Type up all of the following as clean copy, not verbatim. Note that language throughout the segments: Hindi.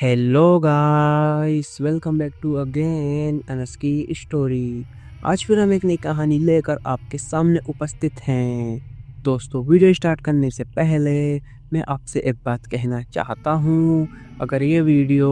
Hello guys, welcome back to again Anas की स्टोरी। आज फिर हम एक नई कहानी लेकर आपके सामने उपस्थित हैं। दोस्तों, वीडियो स्टार्ट करने से पहले मैं आपसे एक बात कहना चाहता हूँ। अगर ये वीडियो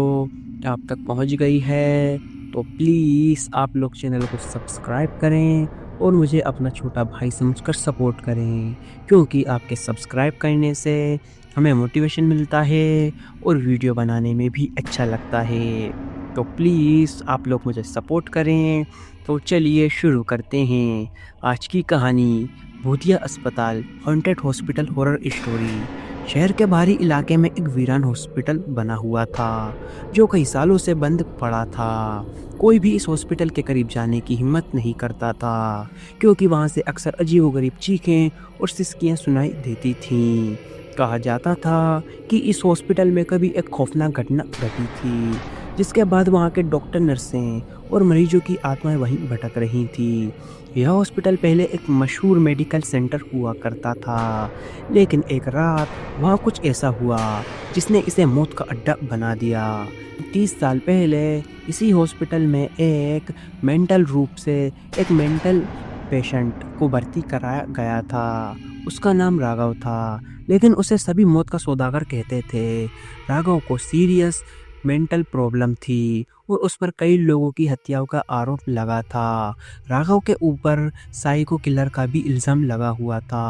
आप तक पहुँच गई है तो प्लीज़ आप लोग चैनल को सब्सक्राइब करें और मुझे अपना छोटा भाई समझकर सपोर्ट करें, क्योंकि आपके सब्सक्राइब करने से हमें मोटिवेशन मिलता है और वीडियो बनाने में भी अच्छा लगता है। तो प्लीज़ आप लोग मुझे सपोर्ट करें। तो चलिए शुरू करते हैं आज की कहानी। भूतिया अस्पताल, हॉन्टेड हॉस्पिटल हॉरर स्टोरी। शहर के बाहरी इलाके में एक वीरान हॉस्पिटल बना हुआ था जो कई सालों से बंद पड़ा था। कोई भी इस हॉस्पिटल के करीब जाने की हिम्मत नहीं करता था, क्योंकि वहाँ से अक्सर अजीबोगरीब चीखें और सिसकियाँ सुनाई देती थीं। कहा जाता था कि इस हॉस्पिटल में कभी एक खौफनाक घटना घटी थी, जिसके बाद वहाँ के डॉक्टर, नर्सें और मरीजों की आत्माएं वहीं भटक रही थी। यह हॉस्पिटल पहले एक मशहूर मेडिकल सेंटर हुआ करता था, लेकिन एक रात वहाँ कुछ ऐसा हुआ जिसने इसे मौत का अड्डा बना दिया। 30 साल पहले इसी हॉस्पिटल में एक मेंटल पेशेंट को भर्ती कराया गया था। उसका नाम राघव था, लेकिन उसे सभी मौत का सौदागर कहते थे। राघव को सीरियस मेंटल प्रॉब्लम थी और उस पर कई लोगों की हत्याओं का आरोप लगा था। राघव के ऊपर साइको किलर का भी इल्ज़ाम लगा हुआ था।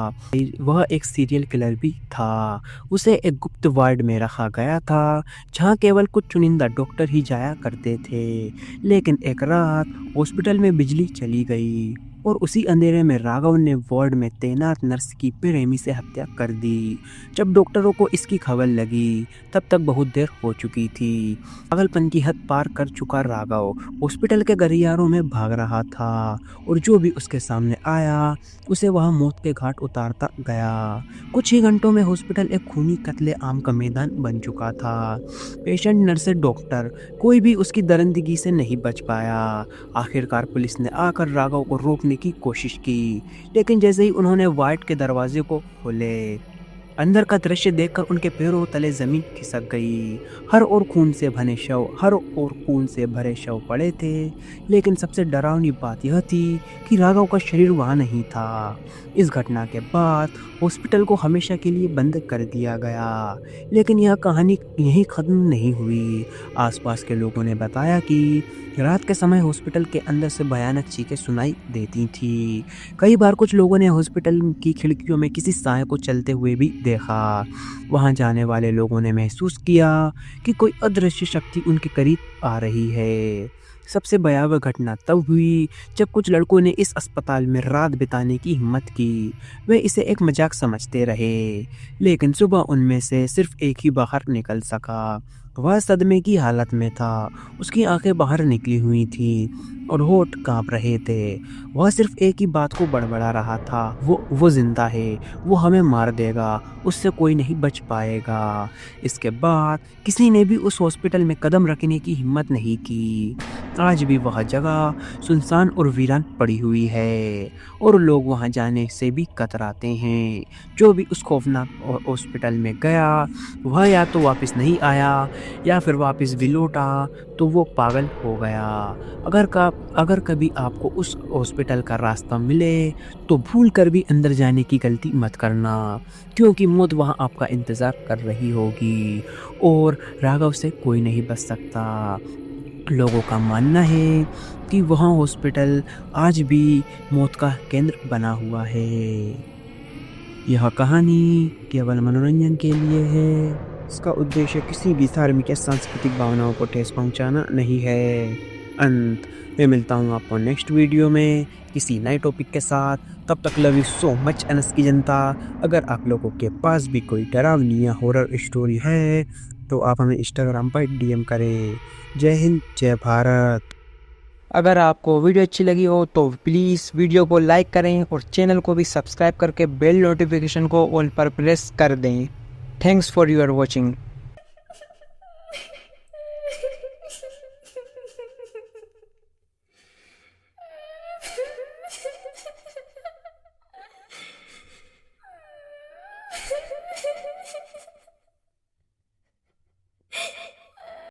वह एक सीरियल किलर भी था। उसे एक गुप्त वार्ड में रखा गया था, जहां केवल कुछ चुनिंदा डॉक्टर ही जाया करते थे। लेकिन एक रात हॉस्पिटल में बिजली चली गई और उसी अंधेरे में राघव ने वार्ड में तैनात नर्स की बेरहमी से हत्या कर दी। जब डॉक्टरों को इसकी खबर लगी, तब तक बहुत देर हो चुकी थी। पागलपन की हद पार कर चुका राघव हॉस्पिटल के गलियारों में भाग रहा था और जो भी उसके सामने आया उसे वह मौत के घाट उतारता गया। कुछ ही घंटों में हॉस्पिटल एक खूनी कत्ले-आम का मैदान बन चुका था। पेशेंट, नर्स, डॉक्टर, कोई भी उसकी दरिंदगी से नहीं बच पाया। आखिरकार पुलिस ने आकर राघव को रोकने की कोशिश की, लेकिन जैसे ही उन्होंने वार्ड के दरवाजे को खोले, अंदर का दृश्य देखकर उनके पैरों तले जमीन खिसक गई। हर ओर खून से भरे शव पड़े थे। लेकिन सबसे डरावनी बात यह थी कि राघव का शरीर वहाँ नहीं था। इस घटना के बाद हॉस्पिटल को हमेशा के लिए बंद कर दिया गया। लेकिन यह कहानी यहीं ख़त्म नहीं हुई। आसपास के लोगों ने बताया कि रात के समय हॉस्पिटल के अंदर से भयानक चीखें सुनाई देती थी। कई बार कुछ लोगों ने हॉस्पिटल की खिड़कियों में किसी साय को चलते हुए भी देखा। वहां जाने वाले लोगों ने महसूस किया कि कोई अदृश्य शक्ति उनके करीब आ रही है। सबसे भयावह घटना तब हुई जब कुछ लड़कों ने इस अस्पताल में रात बिताने की हिम्मत की। वे इसे एक मजाक समझते रहे, लेकिन सुबह उनमें से सिर्फ एक ही बाहर निकल सका। वह सदमे की हालत में था। उसकी आंखें बाहर निकली हुई थी और होठ कांप रहे थे। वह सिर्फ एक ही बात को बड़बड़ा रहा था, वो जिंदा है, वो हमें मार देगा, उससे कोई नहीं बच पाएगा। इसके बाद किसी ने भी उस हॉस्पिटल में कदम रखने की हिम्मत नहीं की। आज भी वह जगह सुनसान और वीरान पड़ी हुई है और लोग वहां जाने से भी कतराते हैं। जो भी उस खौफनाक हॉस्पिटल में गया, वह या तो वापस नहीं आया या फिर वापस भी लौटा तो वो पागल हो गया। अगर कभी आपको उस हॉस्पिटल का रास्ता मिले तो भूल कर भी अंदर जाने की गलती मत करना, क्योंकि मौत वहाँ आपका इंतज़ार कर रही होगी और राघव से कोई नहीं बच सकता। लोगों का मानना है कि वह हॉस्पिटल आज भी मौत का केंद्र बना हुआ है। यह कहानी केवल मनोरंजन के लिए है। इसका उद्देश्य किसी भी धार्मिक या सांस्कृतिक भावनाओं को ठेस पहुंचाना नहीं है। अंत में मिलता हूँ आपको नेक्स्ट वीडियो में किसी नए टॉपिक के साथ। तब तक love you so much Anas की जनता। अगर आप लोगों के पास भी कोई डरावनी या हॉरर स्टोरी है तो आप हमें इंस्टाग्राम पर DM करें। जय हिंद, जय भारत। अगर आपको वीडियो अच्छी लगी हो तो प्लीज़ वीडियो को लाइक करें और चैनल को भी सब्सक्राइब करके बेल नोटिफिकेशन को ऑल पर प्रेस कर दें। Thanks for your watching.